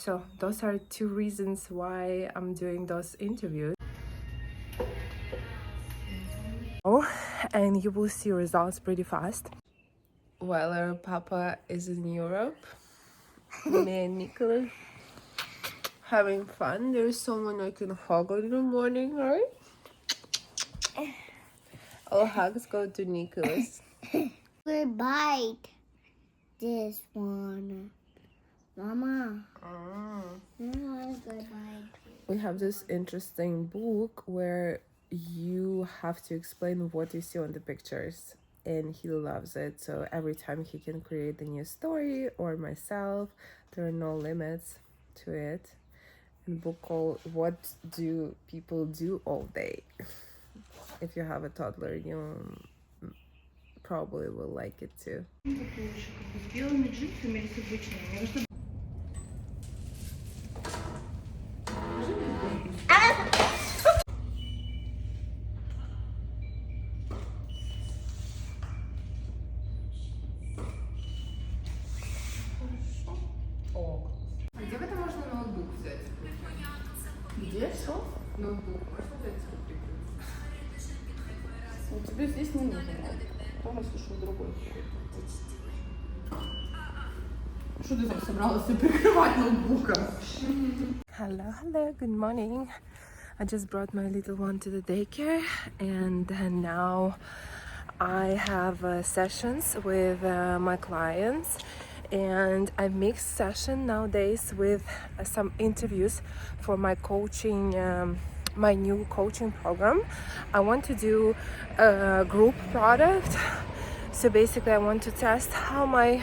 So those are two reasons why I'm doing those interviews. And you will see results pretty fast. While our papa is in Europe, me and Nicholas having fun. There's someone I can hug in the morning, right? All hugs go to Nicholas. Good bite. This one. Mama. Good bite. We have this interesting book where you have to explain what you see on the pictures, and he loves it. So every time he can create a new story, or myself, there are no limits to it. And book called What Do People Do All Day? If you have a toddler, you probably will like it too. Где в этом можно ноутбук взять? Где? Что? Ноутбук можно взять? Ну, тебе здесь не нужно. Потом, если что, другой. Что ты там собралась прикрывать ноутбуком? Hello, good morning. I just brought my little one to the daycare, and now I have sessions with my clients, and I mix session nowadays with some interviews for my coaching, my new coaching program. I want to do a group product, so basically I want to test how my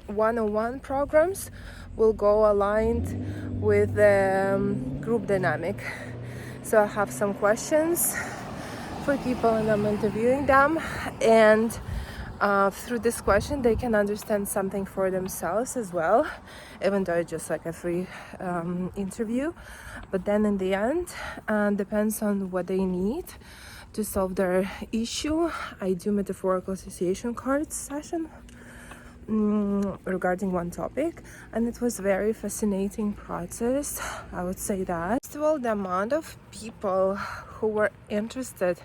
one-on-one programs will go aligned with the group dynamic. So I have some questions for people and I'm interviewing them, and through this question they can understand something for themselves as well, even though it's just like a free interview. But then in the end, depends on what they need to solve their issue. I do metaphorical association cards session regarding one topic, and it was very fascinating process, I would say that. First of all, the amount of people who were interested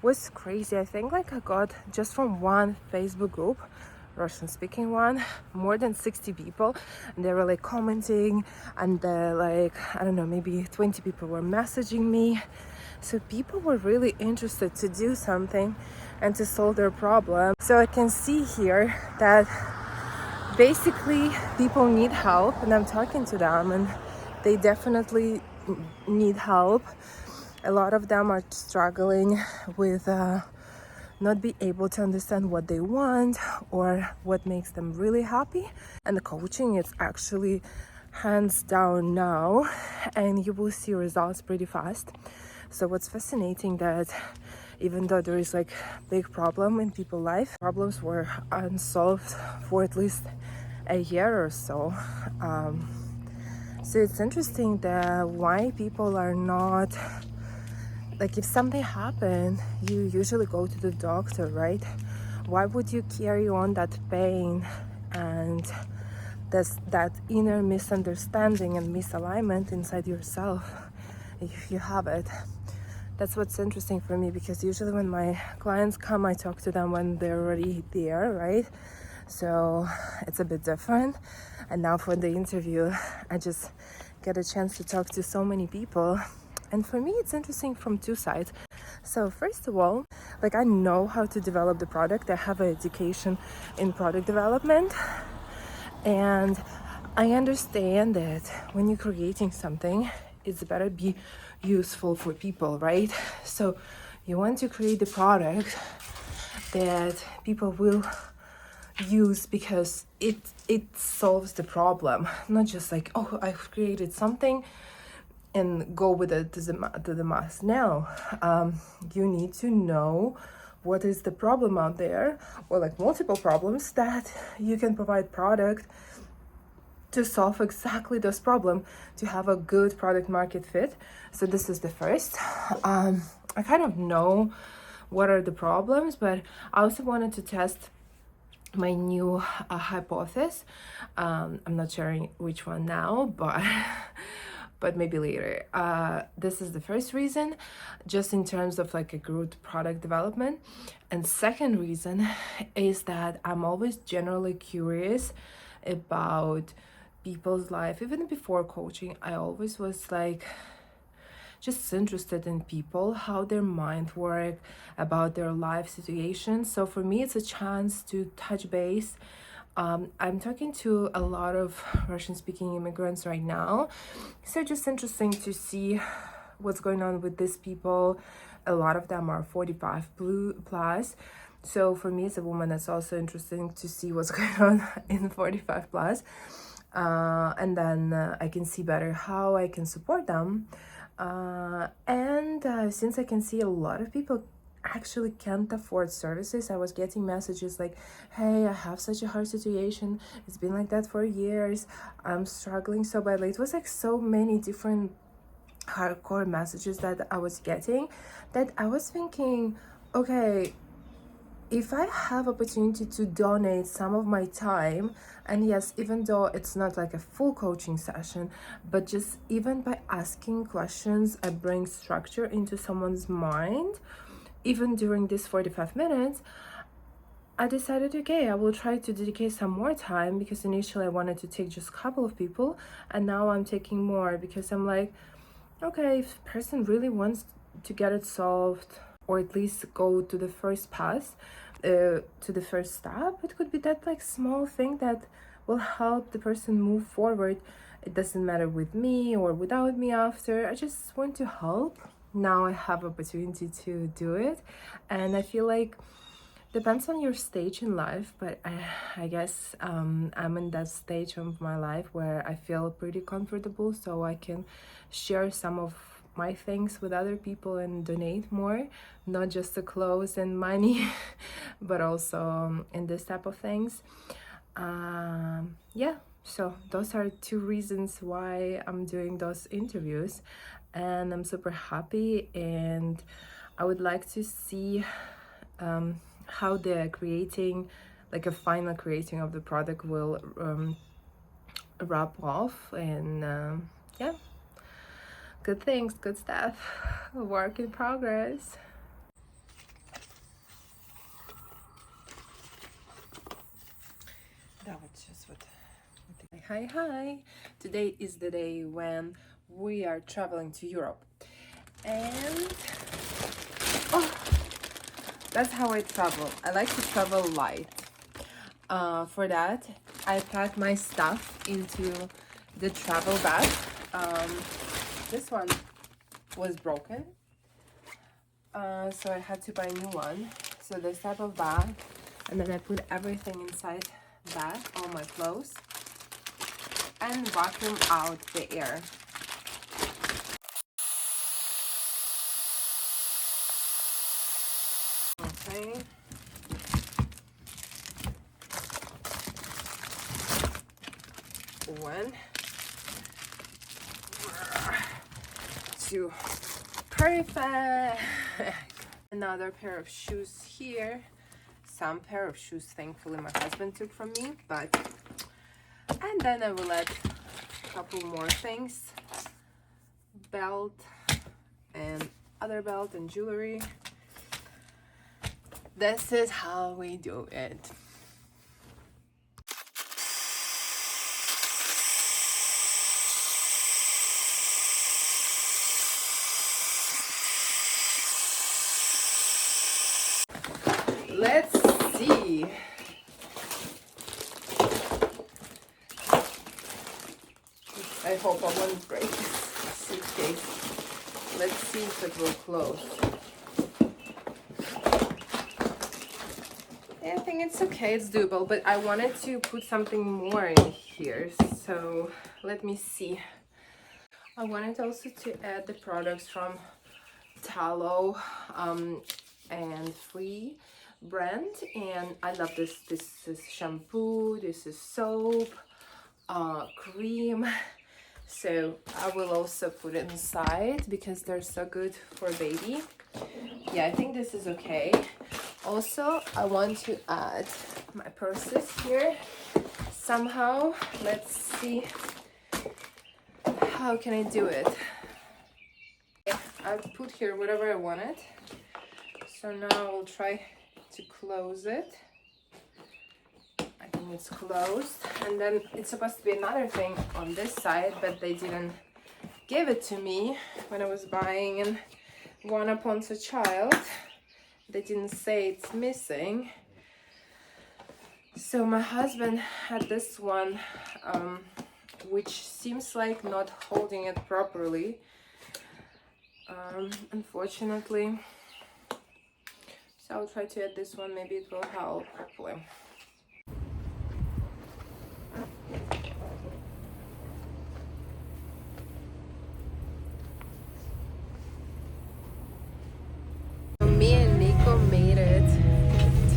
was crazy. I think like I got just from one Facebook group, Russian speaking one, more than 60 people, and they were like commenting, and like I don't know, maybe 20 people were messaging me. So people were really interested to do something and to solve their problem. So I can see here that basically people need help, and I'm talking to them, and they definitely need help. A lot of them are struggling with not be able to understand what they want or what makes them really happy. And the coaching is actually hands down now, and you will see results pretty fast. So what's fascinating that even though there is like big problem in people's life, problems were unsolved for at least a year or so. So it's interesting that why people are not, like if something happened, you usually go to the doctor, right? Why would you carry on that pain and that inner misunderstanding and misalignment inside yourself if you have it? That's what's interesting for me, because usually when my clients come, I talk to them when they're already there, right? So it's a bit different. And now for the interview, I just get a chance to talk to so many people. And for me, it's interesting from two sides. So first of all, like I know how to develop the product. I have an education in product development. And I understand that when you're creating something, it's better be useful for people, right? So you want to create the product that people will use because it solves the problem, not just like, oh, I've created something and go with it to the mass. Now you need to know what is the problem out there, or like multiple problems that you can provide product to solve exactly this problem, to have a good product market fit. So this is the first. I kind of know what are the problems, but I also wanted to test my new hypothesis. I'm not sharing which one now, but but maybe later. This is the first reason, just in terms of like a good product development. And second reason is that I'm always generally curious about people's life. Even before coaching, I always was like just interested in people, how their mind work, about their life situation. So for me, it's a chance to touch base. I'm talking to a lot of Russian-speaking immigrants right now, so just interesting to see what's going on with these people. A lot of them are 45 plus. So for me as a woman, it's also interesting to see what's going on in 45 plus. And then I can see better how I can support them. And since I can see a lot of people actually can't afford services, I was getting messages like, hey, I have such a hard situation, it's been like that for years, I'm struggling so badly. It was like so many different hardcore messages that I was getting, that I was thinking, okay, if I have opportunity to donate some of my time, and yes, even though it's not like a full coaching session, but just even by asking questions, I bring structure into someone's mind, even during this 45 minutes, I decided, okay, I will try to dedicate some more time, because initially I wanted to take just a couple of people, and now I'm taking more, because I'm like, okay, if the person really wants to get it solved, or at least go to the first pass, to the first step, it could be that like small thing that will help the person move forward. It doesn't matter with me or without me after. I just want to help. Now I have opportunity to do it, and I feel like depends on your stage in life, but I guess I'm in that stage of my life where I feel pretty comfortable, so I can share some of my things with other people and donate more, not just the clothes and money, but also in this type of things. Yeah, so those are two reasons why I'm doing those interviews, and I'm super happy, and I would like to see how the creating, like a final creating of the product will wrap off. And yeah, good things, good stuff, work in progress. That was just what. Hi. Today is the day when we are traveling to Europe, and oh, that's how I travel. I like to travel light. For that, I pack my stuff into the travel bag. This one was broken, so I had to buy a new one. So this type of bag, and then I put everything inside bag, all my clothes, and vacuum out the air. Okay. One, two, perfect. Another pair of shoes here. Some pair of shoes, thankfully, my husband took from me, but. And then I will add a couple more things. Belt and other belt and jewelry. This is how we do it. Let's see. I hope I won't break this suitcase. Let's see if it will close. I think it's okay, it's doable, but I wanted to put something more in here, so let me see. I wanted also to add the products from Tallow and Free brand, and I love this. This is shampoo, this is soap, cream. So I will also put it inside because they're so good for baby. Yeah, I think this is okay. Also, I want to add my purses here somehow. Let's see, how can I do it? I've put here whatever I wanted, so now I will try to close it. I think it's closed, and then it's supposed to be another thing on this side, but they didn't give it to me when I was buying and One Upon a Child. They didn't say it's missing. So my husband had this one, which seems like not holding it properly, unfortunately. So I'll try to add this one, maybe it will help, hopefully. Me and Nico made it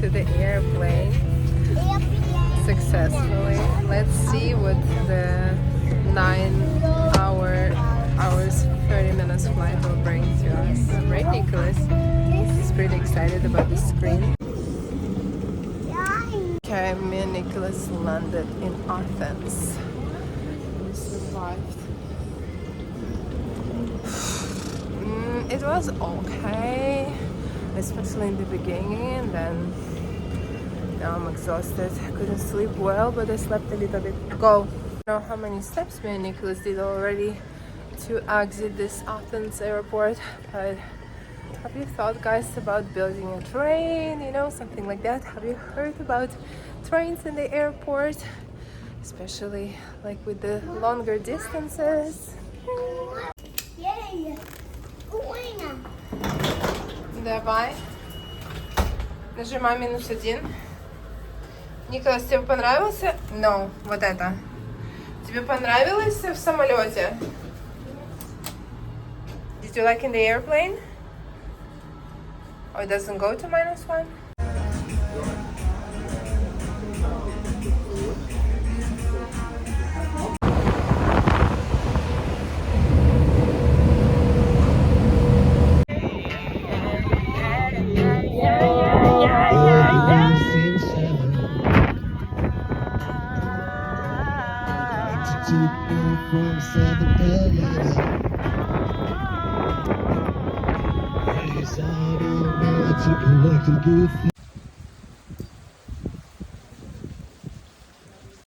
to the airplane successfully. Let's see what the 9 hours 30 minutes flight will bring to us. Right, Nicholas? He's pretty excited about the screen. Okay, me and Nicholas landed in Athens. We survived. It was okay, especially in the beginning, and then now I'm exhausted. I couldn't sleep well, but I slept a little bit. Go! I don't know how many steps me and Nicholas did already to exit this Athens airport, but have you thought, guys, about building a train, you know, something like that? Have you heard about trains in the airport, especially like with the longer distances? Давай. Нажимай -1. Николас, тебе понравился? No, вот это. Тебе понравилось в самолете? Did you like in the airplane? Oh, it doesn't go to -1? To collect a good